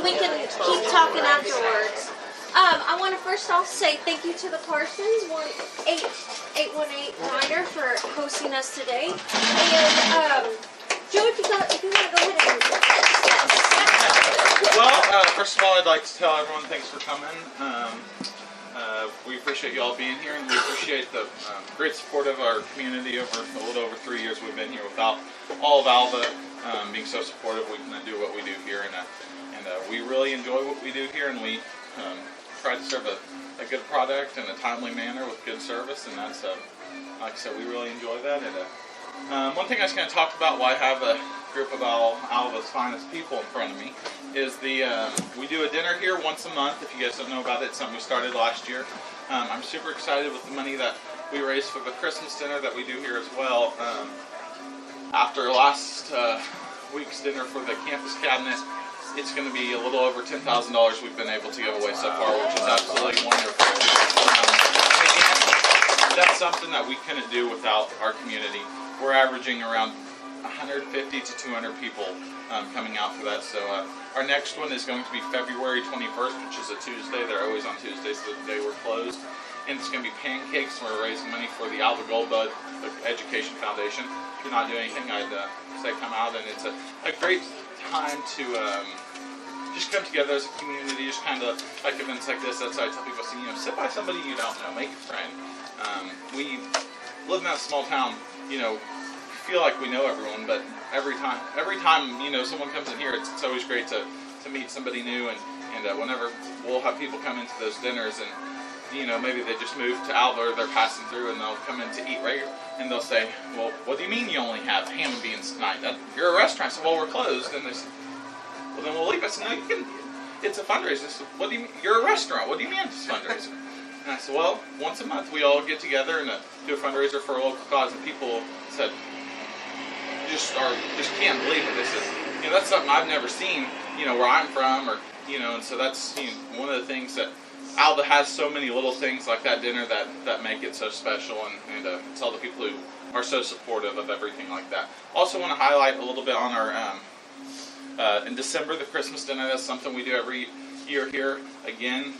we can keep talking afterwards. I want to first off say thank you to the Parsons 818 Diner for hosting us today. And Joe, if you want to go ahead and Well, first of all, I'd like to tell everyone thanks for coming. We appreciate you all being here, and we appreciate the great support of our community over a little over 3 years we've been here. Without all of Alva being so supportive, we couldn't do what we do here, and we really enjoy what we do here, and we try to serve a good product in a timely manner with good service, and that's, like I said, we really enjoy that. And one thing I was going to talk about while I have a group of Alva's finest people in front of me is we do a dinner here once a month. If you guys don't know about it, it's something we started last year. I'm super excited with the money that we raised for the Christmas dinner that we do here as well. After last week's dinner for the campus cabinet, it's going to be a little over $10,000 we've been able to give away so far, which is absolutely wonderful. Again, that's something that we couldn't do without our community. We're averaging around 150 to 200 people coming out for that. So our next one is going to be February 21st, which is a Tuesday. They're always on Tuesdays, so the day we're closed. And it's going to be pancakes, and we're raising money for the Alva Goldbud Education Foundation. If you're not doing anything, I'd say come out, and it's a great time to just come together as a community, just kind of like events like this. That's how I tell people, sit by somebody you don't know, make a friend. We live in a small town, feel like we know everyone, but every time someone comes in here, it's always great to meet somebody new, and whenever we'll have people come into those dinners, and maybe they just moved to Alva or they're passing through, and they'll come in to eat right, and they'll say, well, what do you mean you only have ham and beans tonight? You're a restaurant. I said, well, we're closed. And they said, well, then we'll leave. I said, no, you can. It's a fundraiser. I said, what do you mean? You're a restaurant. What do you mean it's a fundraiser? And I said, well, once a month we all get together and do a fundraiser for a local cause. And people said, just can't believe it. They said, that's something I've never seen, where I'm from, or and so that's one of the things that Alva has so many little things like that dinner that make it so special, and it's all the people who are so supportive of everything like that. Also want to highlight a little bit on our in December, the Christmas dinner. That's something we do every year here. Again,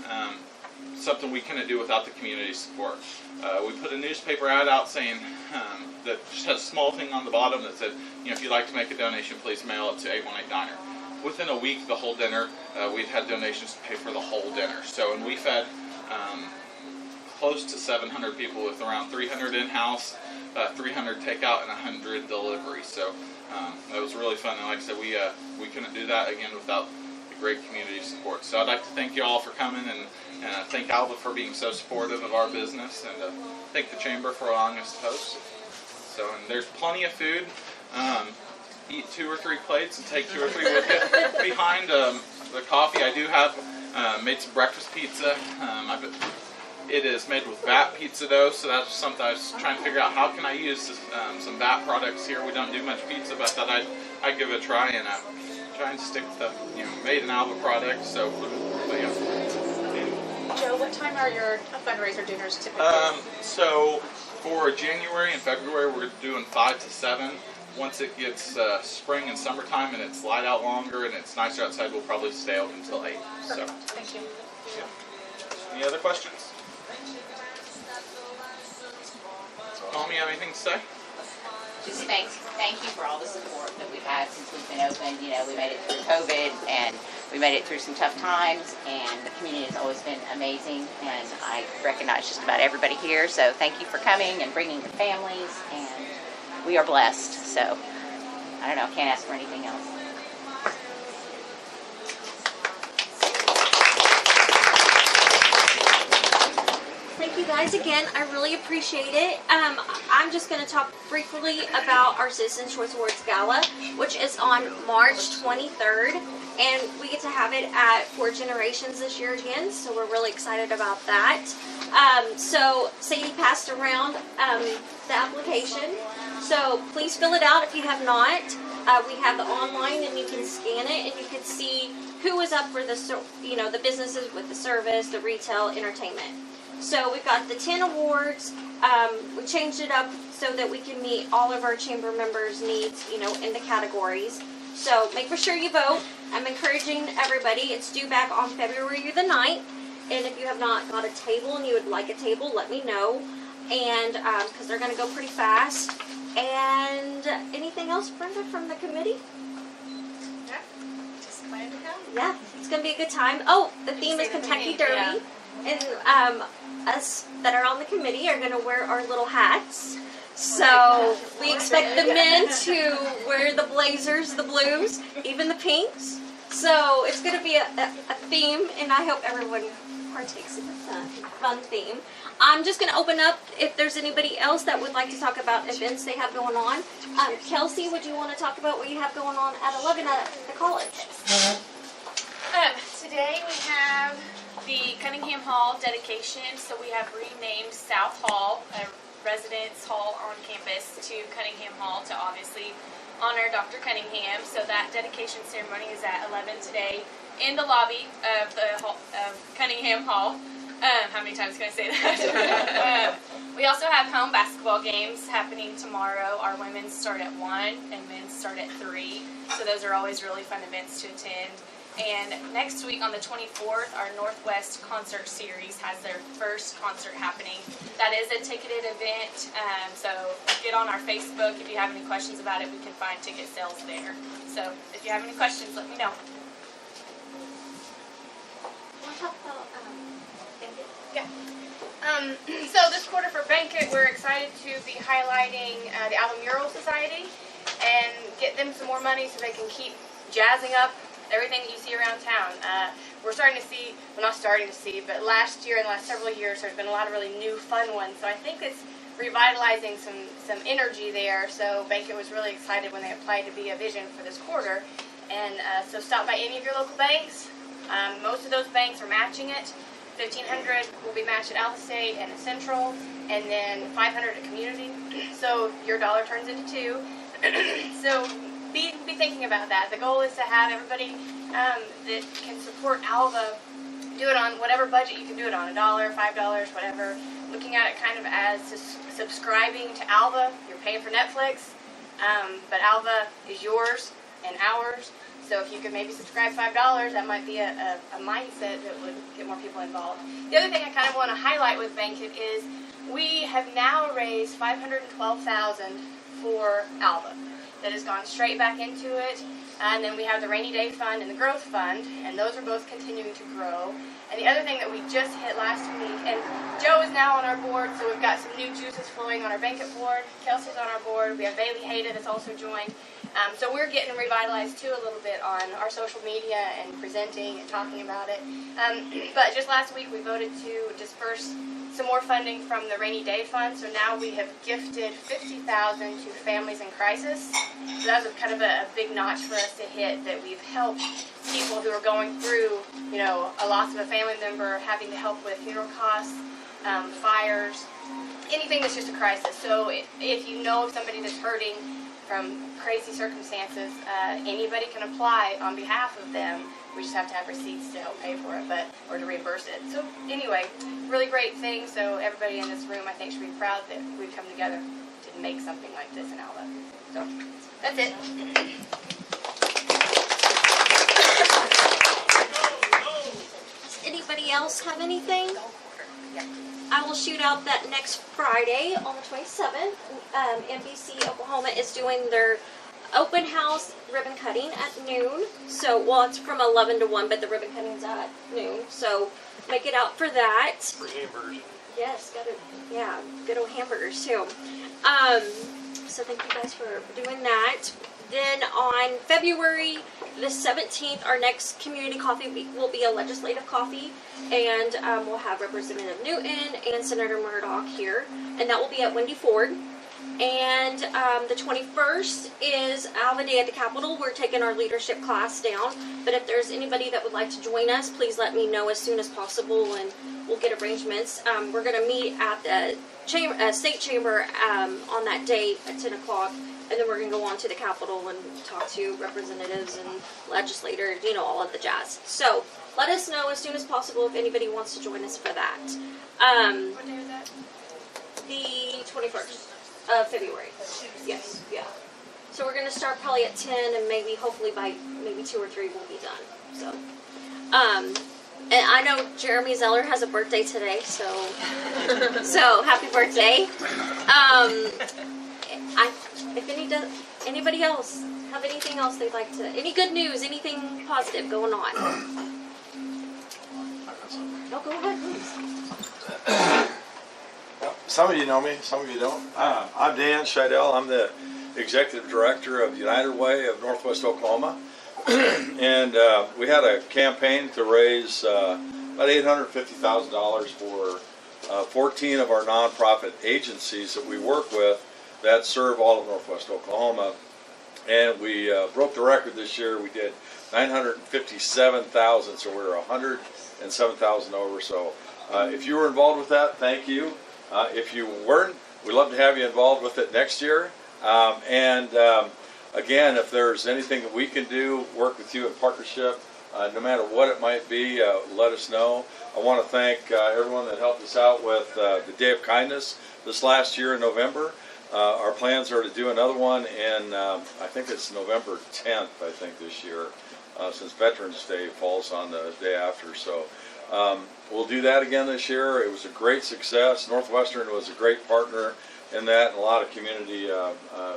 something we couldn't do without the community support. We put a newspaper ad out saying that just has a small thing on the bottom that said, if you'd like to make a donation, please mail it to 818 Diner. Within a week, the whole dinner, we've had donations to pay for the whole dinner. So, and we fed close to 700 people with around 300 in-house, 300 takeout, and 100 delivery. So that was really fun. And like I said, we couldn't do that again without the great community support. So I'd like to thank you all for coming, and thank Alva for being so supportive of our business, and thank the Chamber for allowing us to host. So, and there's plenty of food. Eat 2 or 3 plates and take 2 or 3 with you. Behind the coffee, I do have made some breakfast pizza. It is made with VAT pizza dough, so that's something I was trying to figure out. How can I use some VAT products here? We don't do much pizza, but I thought I'd give it a try, and try and stick to made in Alva products. So, but yeah. Joe, what time are your fundraiser dinners typically? So for January and February, we're doing 5 to 7. Once it gets spring and summertime and it's light out longer and it's nicer outside, we'll probably stay open until 8. So. Thank you. Yeah. Any other questions? Mom, you have anything to say? Just thank you for all the support that we've had since we've been open. We made it through COVID, and we made it through some tough times, and the community has always been amazing, and I recognize just about everybody here, so thank you for coming and bringing your families, and we are blessed, so I don't know, can't ask for anything else. Thank you guys again. I really appreciate it. I'm just going to talk briefly about our Citizens Choice Awards Gala, which is on March 23rd, and we get to have it at 4 Generations this year again, so we're really excited about that. So Sadie passed around the application, so please fill it out if you have not. We have the online, and you can scan it, and you can see who is up for the businesses with the service, the retail, entertainment. So we've got the 10 awards. We changed it up so that we can meet all of our chamber members' needs, in the categories. So make sure you vote. I'm encouraging everybody. It's due back on February the 9th. And if you have not got a table and you would like a table, let me know. And because they're going to go pretty fast. And anything else, Brenda, from the committee? Yeah. Just plan to come. Yeah, it's going to be a good time. Oh, the theme is Kentucky Derby. And us that are on the committee are going to wear our little hats. So we expect the men to wear the blazers, the blues, even the pinks. So it's going to be a theme, and I hope everyone partakes in the fun theme. I'm just going to open up if there's anybody else that would like to talk about events they have going on. Kelsey, would you want to talk about what you have going on at 11 at the college? Today we have the Cunningham Hall dedication. So we have renamed South Hall, a residence hall on campus, to Cunningham Hall to obviously honor Dr. Cunningham. So that dedication ceremony is at 11 today in the lobby of the Cunningham Hall. How many times can I say that? We also have home basketball games happening tomorrow. Our women's start at 1 and men's start at 3. So those are always really fun events to attend. And next week on the 24th, our Northwest Concert Series has their first concert happening. That is a ticketed event, so get on our Facebook. If you have any questions about it, we can find ticket sales there. So if you have any questions, let me know. Want to talk about Yeah. So this quarter for Banquet, we're excited to be highlighting the Alva Mural Society and get them some more money so they can keep jazzing up everything that you see around town. We're starting to see, well, not starting to see, but last year and the last several years there's been a lot of really new fun ones. So I think it's revitalizing some energy there. So Banquet was really excited when they applied to be a vision for this quarter. And so stop by any of your local banks. Most of those banks are matching it. $1,500 will be matched at Alva State and at Central, and then $500 at Community. So your dollar turns into $2. So be thinking about that. The goal is to have everybody that can support Alva do it on whatever budget you can do it on, $1, $5, whatever. Looking at it kind of as subscribing to Alva. You're paying for Netflix, but Alva is yours and ours. So if you could maybe subscribe $5, that might be a mindset that would get more people involved. The other thing I kind of want to highlight with Banquet is we have now raised $512,000 for Alva. That has gone straight back into it. And then we have the Rainy Day Fund and the Growth Fund, and those are both continuing to grow. And the other thing that we just hit last week, and Joe is now on our board, so we've got some new juices flowing on our Banquet board. Kelsey's on our board. We have Bailey Hayda that's also joined. So we're getting revitalized too a little bit on our social media and presenting and talking about it. But just last week we voted to disperse some more funding from the Rainy Day Fund. So now we have gifted $50,000 to families in crisis. So that was kind of a big notch for us to hit, that we've helped people who are going through, you know, a loss of a family member, having to help with funeral costs, fires, anything that's just a crisis. So if you know of somebody that's hurting from crazy circumstances, anybody can apply on behalf of them. We just have to have receipts to help pay for it, or to reimburse it. So anyway, really great thing. So everybody in this room, I think, should be proud that we've come together to make something like this in Alva. So that's it. Does anybody else have anything? I will shoot out that next Friday on the 27th. NBC Oklahoma is doing their open house ribbon cutting at noon. So, well, it's from 11 to 1, but the ribbon cutting's at noon. So, make it out for that. For hamburgers. Yes, good old hamburgers too. So thank you guys for doing that. Then on February the 17th, our next community coffee will be a legislative coffee, and we'll have Representative Newton and Senator Murdoch here, and that will be at Wendy Ford. And the 21st is Alva Day at the Capitol. We're taking our leadership class down, but if there's anybody that would like to join us, please let me know as soon as possible, and we'll get arrangements. We're going to meet at the State Chamber on that day at 10 o'clock, and then we're going to go on to the Capitol and talk to representatives and legislators, you know, all of the jazz. So let us know as soon as possible if anybody wants to join us for that. What day is that? The 21st of February. Yes, yeah. So we're gonna start probably at 10, and maybe hopefully by maybe 2 or 3 we'll be done. So, and I know Jeremy Zeller has a birthday today, so happy birthday. If anybody else have anything else they'd like to, any good news, anything positive going on? No, go ahead, please. Some of you know me, some of you don't. I'm Dan Scheidel. I'm the Executive Director of United Way of Northwest Oklahoma. And we had a campaign to raise about $850,000 for 14 of our nonprofit agencies that we work with that serve all of Northwest Oklahoma. And we broke the record this year. We did $957,000, so we're 107,000 over. So if you were involved with that, thank you. If you weren't, we'd love to have you involved with it next year. Again, if there's anything that we can do, work with you in partnership, no matter what it might be, let us know. I want to thank everyone that helped us out with the Day of Kindness this last year in November. Our plans are to do another one in, I think it's November 10th, I think, this year, since Veterans Day falls on the day after. So we'll do that again this year. It was a great success. Northwestern was a great partner in that, and a lot of community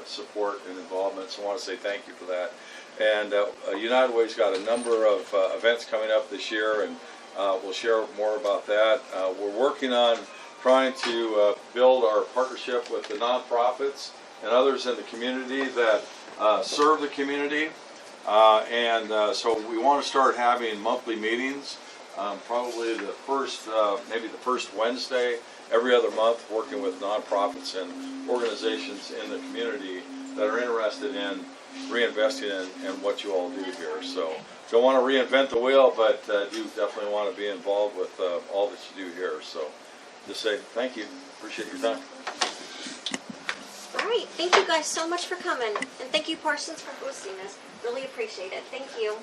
support and involvement. So I want to say thank you for that. And United Way's got a number of events coming up this year, and we'll share more about that. We're working on trying to build our partnership with the nonprofits and others in the community that serve the community. So we want to start having monthly meetings, probably the first, maybe the first Wednesday every other month, working with nonprofits and organizations in the community that are interested in reinvesting in what you all do here. So don't want to reinvent the wheel, but do definitely want to be involved with all that you do here. So just say thank you. Appreciate your time. All right, thank you guys so much for coming, and thank you, Parsons, for hosting us. Really appreciate it. Thank you.